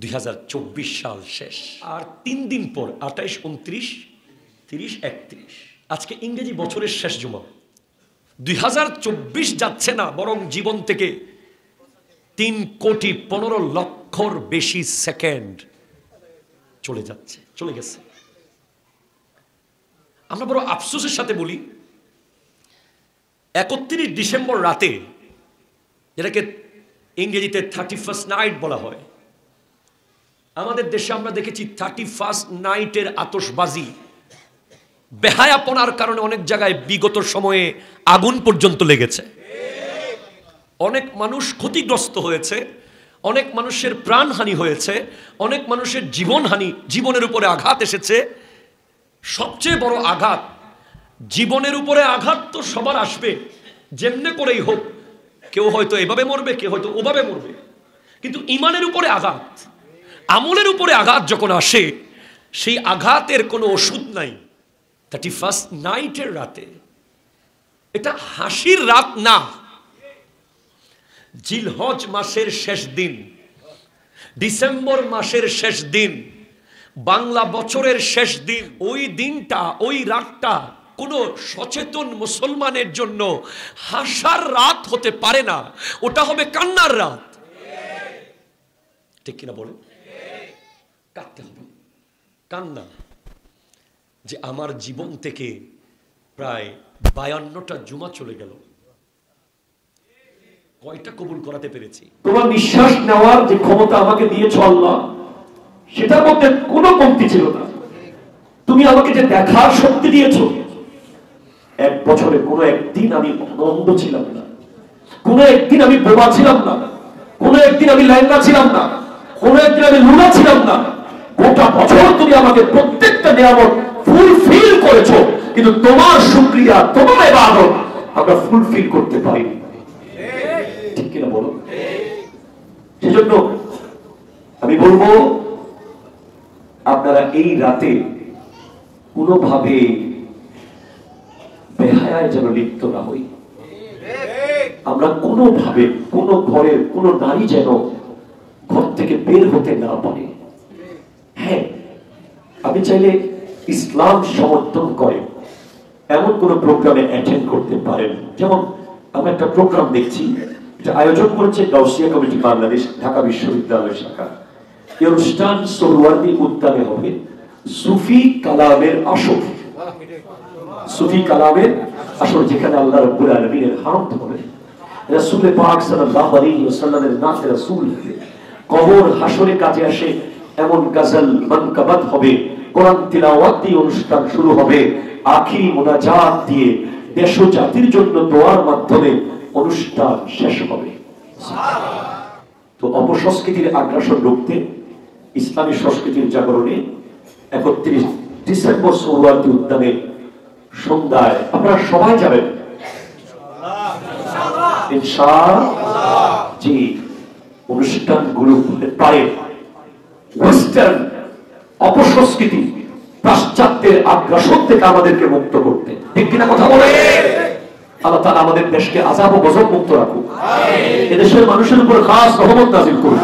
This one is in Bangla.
2024 সাল শেষ, আর 3 দিন পর 28, 29, 30, 31 আজকে ইংরেজি বছরের শেষ জুমা। 2024 যাচ্ছে না, বরং জীবন থেকে 3,15,00,000 বেশি সেকেন্ড চলে যাচ্ছে, চলে গেছে। আমরা বড় আফসোসের সাথে বলি, 31 ডিসেম্বর রাতে, যেটাকে ইংরেজিতে 31st নাইট বলা হয়, আমাদের দেশে আমরা দেখেছি 31st নাইটের আতশবাজি বেহায়াপনার কারণে অনেক জায়গায় বিগত সময়ে আগুন পর্যন্ত লেগেছে। অনেক মানুষ ক্ষতিগ্রস্ত হয়েছে, অনেক মানুষের প্রাণহানি হয়েছে, অনেক মানুষের জীবনহানি, জীবনের উপরে আঘাত এসেছে। সবচেয়ে বড় আঘাত, জীবনের উপরে আঘাত তো সবার আসবে, যেমনে করেই হোক। কেউ হয়তো এভাবে মরবে, কেউ হয়তো ওভাবে মরবে, কিন্তু ইমানের উপরে আঘাত, আমলের উপরে আঘাত যখন আসে, সেই আঘাতের কোনো ওষুধ নাই। 31st নাইটের রাতে, এটা হাসির রাত না, জিলহজ মাসের শেষ দিন, ডিসেম্বর মাসের শেষ দিন, বাংলা বছরের শেষ দিন। ওই দিনটা, ওই রাতটা কোনো সচেতন মুসলমানের জন্য হাসার রাত হতে পারে না, ওটা হবে কান্নার রাত। ঠিক কিনা বলেন? কাঁদতে হবে, কান্না, যে আমার জীবন থেকে প্রায় 52টা জুমা চলে গেল, কয়টা কবুল করাতে পেরেছি? তোমার নিঃশ্বাস নেওয়ার যে ক্ষমতা আমাকে দিয়েছ আল্লাহ, সেটার মধ্যে কোনো কমতি ছিল না। তুমি আমাকে যে দেখার শক্তি দিয়েছ, এক বছরে কোনো একদিন আমি অন্ধ ছিলাম না, কোনো একদিন আমি বোবা ছিলাম না, কোনো একদিন আমি ল্যাংড়া ছিলাম না, কোনো একদিন আমি লুলা ছিলাম না। গোটা বছর তুমি আমাকে প্রত্যেকটা নিয়ামত ফুলফিল করেছো, কিন্তু তোমার শুকরিয়া, তোমার ইবাদত আমরা ফুলফিল করতে পারিনি। ঠিক কিনা বলো? সেজন্য আমি বলবো, আপনারা এই রাতে কোনোভাবে বেহায়ায় যেন লিপ্ত না হই। আমরা কোনোভাবে, কোনো ঘরের কোনো নারী যেন ঘর থেকে বের হতে না পারে। হ্যাঁ, আপনি চাইলে ইসলাম সমর্থন করে এমন কোন প্রোগ্রামে অ্যাটেন্ড করতে পারেন। যেমন আমরা একটা প্রোগ্রাম দেখছি, এটা আয়োজন করেছে গাউসিয়া কমিটি বাংলাদেশ, ঢাকা বিশ্ববিদ্যালয় শাখা। এই অনুষ্ঠান সোহরাওয়ার্দী উদ্যানে হবে। সুফি কালামের আসর, সুফি কালামের আসর, যেখানে আল্লাহ রাব্বুল আলামিনের হামদ হবে, রাসূল পাক সাল্লাল্লাহু আলাইহি ওয়াসাল্লামের নাতে রাসূল কবর হাসরে কাজে আসে এমন গজল মানকাবাত হবে, কোরআন তিলাওয়াত দিয়ে অনুষ্ঠান শুরু হবে, আখিরি মুনাজাত দিয়ে দেশ ও জাতির জন্য দোয়ার মাধ্যমে অনুষ্ঠান শেষ হবে। তো অপসংস্কৃতির আগ্রাসন রুখতে, ইসলামী সংস্কৃতির জাগরণে 31 ডিসেম্বর সোহরাওয়ার্দী উদ্যানে সন্ধ্যায় আপনারা সবাই যাবেন ইনশাআল্লাহ। জি, অনুষ্ঠানগুলো পারে ওয়েস্টার্ন অপসংস্কৃতি, পাশ্চাত্যের আগ্রাসন থেকে আমাদেরকে মুক্ত করতে। ঠিক কিনা কথা বলে? আল্লাহ তাআলা আমাদের দেশকে আযাব ও গজব মুক্ত রাখুক, এদেশের মানুষের উপর খাস রহমত নাযিল করুন।